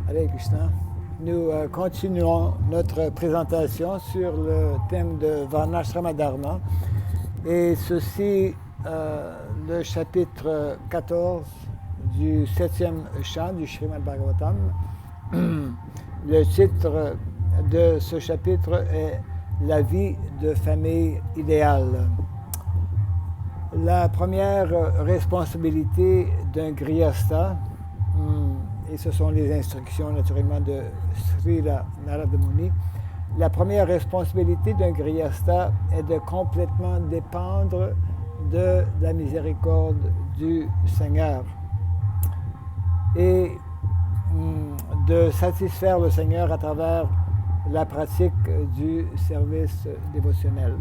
Hare Krishna. Nous continuons notre présentation sur le thème de Varnashrama Dharma et ceci le chapitre 14 du 7e chant du Srimad Bhagavatam. Le titre de ce chapitre est La vie de famille idéale. La première responsabilité d'un grihastha, et ce sont les instructions naturellement de Srila Narada Muni, la première responsabilité d'un grihastha est de complètement dépendre de la miséricorde du Seigneur et de satisfaire le Seigneur à travers la pratique du service dévotionnel.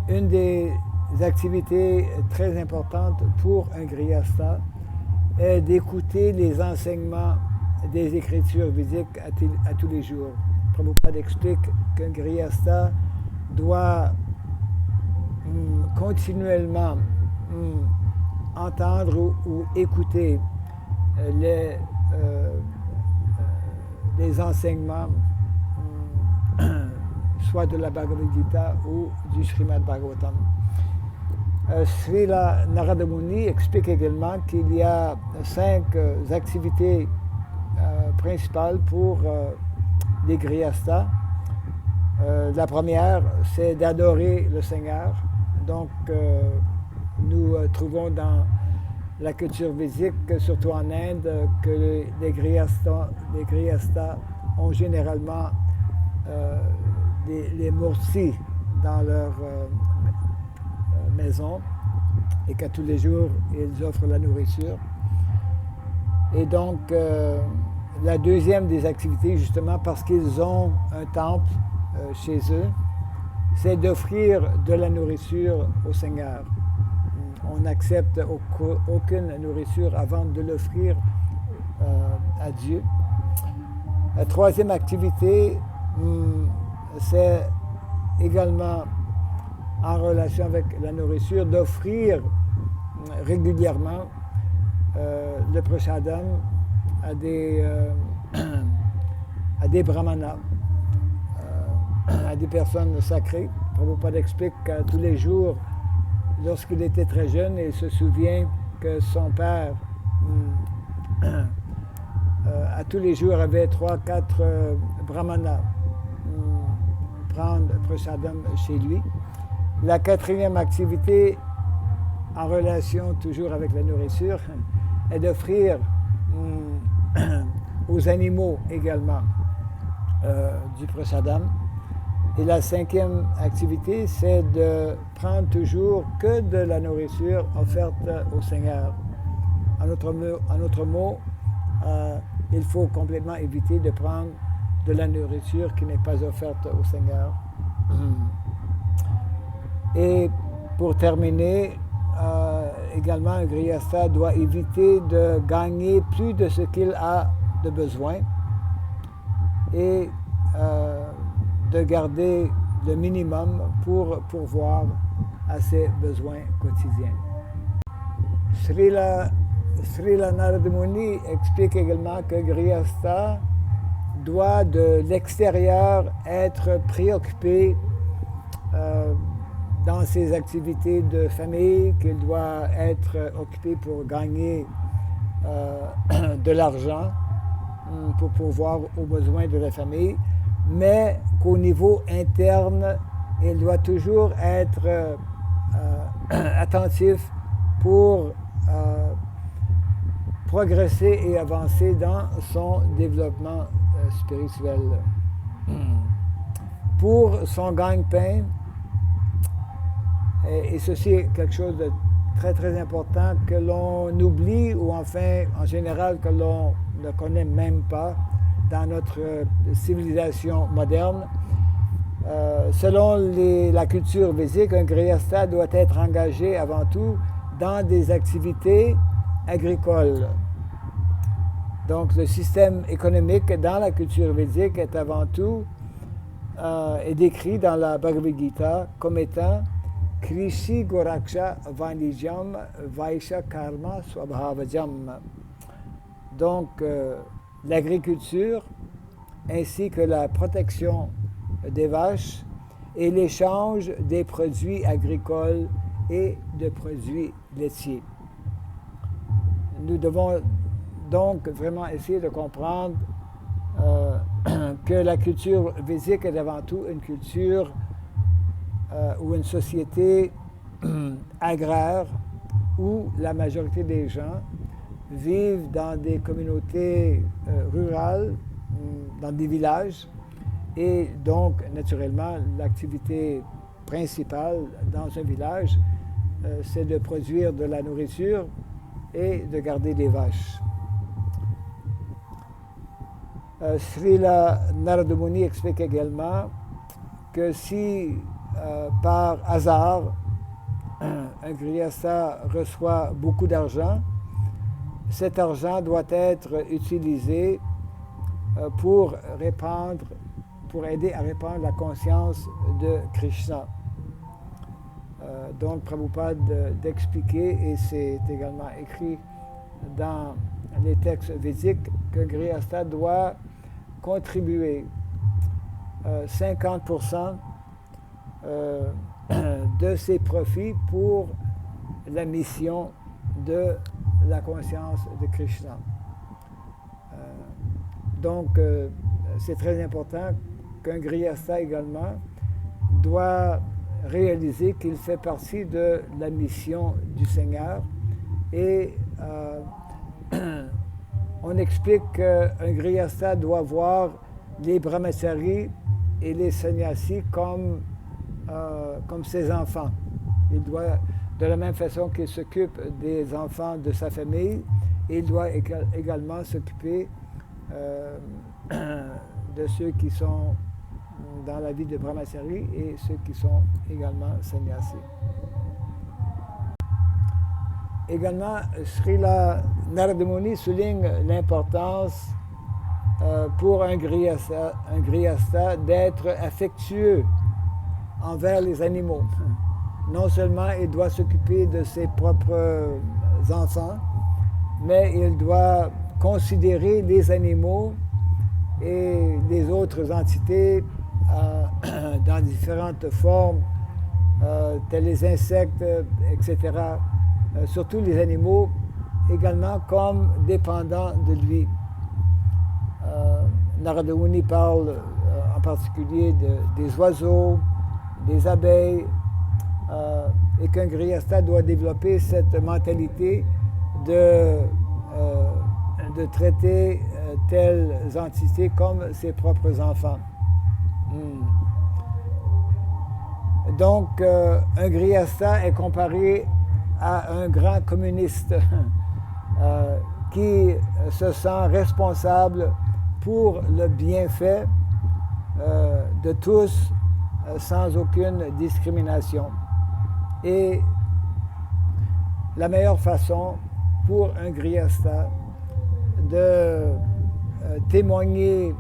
Une des activités très importantes pour un grihastha est d'écouter les enseignements des écritures védiques à tous les jours. Prabhupada explique qu'un grihastha doit continuellement entendre ou écouter les enseignements soit de la Bhagavad Gita ou du Srimad Bhagavatam. Srila Narada Muni explique également qu'il y a 5 activités principales pour les grihasthas. La première, c'est d'adorer le Seigneur. Donc, nous trouvons dans la culture védique, surtout en Inde, que les grihasthas ont généralement les murtis dans leur maison et qu'à tous les jours, ils offrent la nourriture. Et donc, la deuxième des activités, justement, parce qu'ils ont un temple chez eux, c'est d'offrir de la nourriture au Seigneur. On n'accepte aucune nourriture avant de l'offrir à Dieu. La troisième activité, c'est également en relation avec la nourriture, d'offrir régulièrement le prasadam à des brahmanas, à des personnes sacrées. Prabhupada explique que tous les jours, lorsqu'il était très jeune, il se souvient que son père, à tous les jours, avait 3-4 brahmanas prendre prasadam chez lui. La quatrième activité, en relation toujours avec la nourriture, est d'offrir aux animaux également du prasadam. Et la cinquième activité, c'est de prendre toujours que de la nourriture offerte au Seigneur. En autre mot, il faut complètement éviter de prendre de la nourriture qui n'est pas offerte au Seigneur. Et pour terminer, également, un grihastha doit éviter de gagner plus de ce qu'il a de besoin et de garder le minimum pour pourvoir à ses besoins quotidiens. Srila Narada Muni explique également que grihastha doit de l'extérieur être préoccupé dans ses activités de famille, qu'il doit être occupé pour gagner de l'argent pour pourvoir aux besoins de la famille, mais qu'au niveau interne, il doit toujours être attentif pour progresser et avancer dans son développement spirituel. Pour son gagne-pain, et ceci est quelque chose de très très important que l'on oublie ou enfin en général que l'on ne connaît même pas dans notre civilisation moderne. Selon la culture védique, un grihastha doit être engagé avant tout dans des activités agricoles. Donc le système économique dans la culture védique est avant tout est décrit dans la Bhagavad Gita comme étant Krishi Goraksha Vanijam Vaisha Karma Swabhavajam. Donc, l'agriculture, ainsi que la protection des vaches et l'échange des produits agricoles et de produits laitiers. Nous devons donc vraiment essayer de comprendre que la culture védique est avant tout une culture ou une société agraire où la majorité des gens vivent dans des communautés rurales, dans des villages, et donc, naturellement, l'activité principale dans un village, c'est de produire de la nourriture et de garder des vaches. Srila Narada Muni explique également que si, par hasard, un grihastha reçoit beaucoup d'argent, cet argent doit être utilisé pour aider à répandre la conscience de Krishna. Donc, Prabhupada d'expliquer, et c'est également écrit dans les textes védiques, que Grihastha doit contribuer 50% de ses profits pour la mission de la conscience de Krishna. Donc, c'est très important qu'un grihastha également doit réaliser qu'il fait partie de la mission du Seigneur et on explique qu'un grihastha doit voir les brahmacharis et les sannyasis comme ses enfants. Il doit, de la même façon qu'il s'occupe des enfants de sa famille, il doit également s'occuper de ceux qui sont dans la vie de brahmachari et ceux qui sont également sannyasis. Également, Srila Narada Muni souligne l'importance pour un grihastha d'être affectueux envers les animaux. Non seulement il doit s'occuper de ses propres enfants, mais il doit considérer les animaux et les autres entités dans différentes formes, tels les insectes, etc., surtout les animaux, également comme dépendants de lui. Narada Muni parle en particulier des oiseaux, des abeilles, et qu'un grihastha doit développer cette mentalité de traiter telles entités comme ses propres enfants. Donc, un grihastha est comparé à un grand communiste qui se sent responsable pour le bienfait de tous sans aucune discrimination. Et la meilleure façon pour un grihastha de témoigner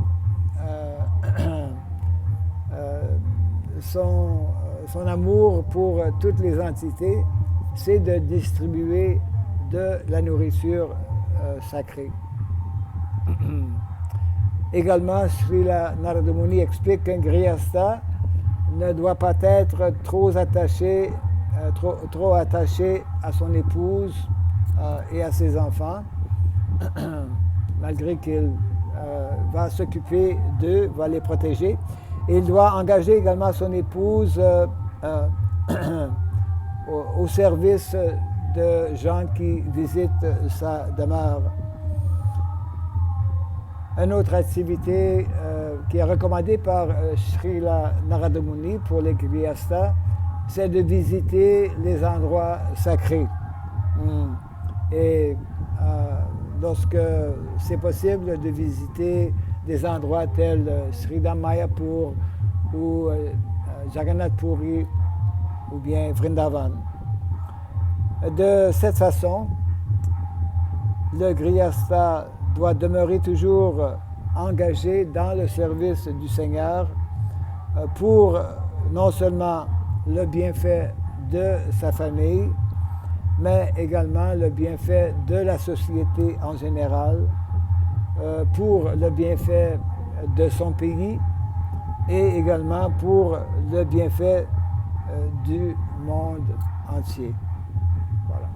son amour pour toutes les entités, c'est de distribuer de la nourriture sacrée. Également, Srila Narada Muni explique qu'un grihastha ne doit pas être trop attaché à son épouse et à ses enfants, malgré qu'il va s'occuper d'eux, va les protéger. Et il doit engager également son épouse au service de gens qui visitent sa demeure. Une autre activité qui est recommandée par Srila Narada Muni pour les grihasthas, c'est de visiter les endroits sacrés. Et lorsque c'est possible de visiter des endroits tels Sridham Mayapur ou Jagannath Puri ou bien Vrindavan. De cette façon, le grihastha doit demeurer toujours engagé dans le service du Seigneur pour non seulement le bienfait de sa famille, mais également le bienfait de la société en général pour le bienfait de son pays et également pour le bienfait du monde entier. Voilà.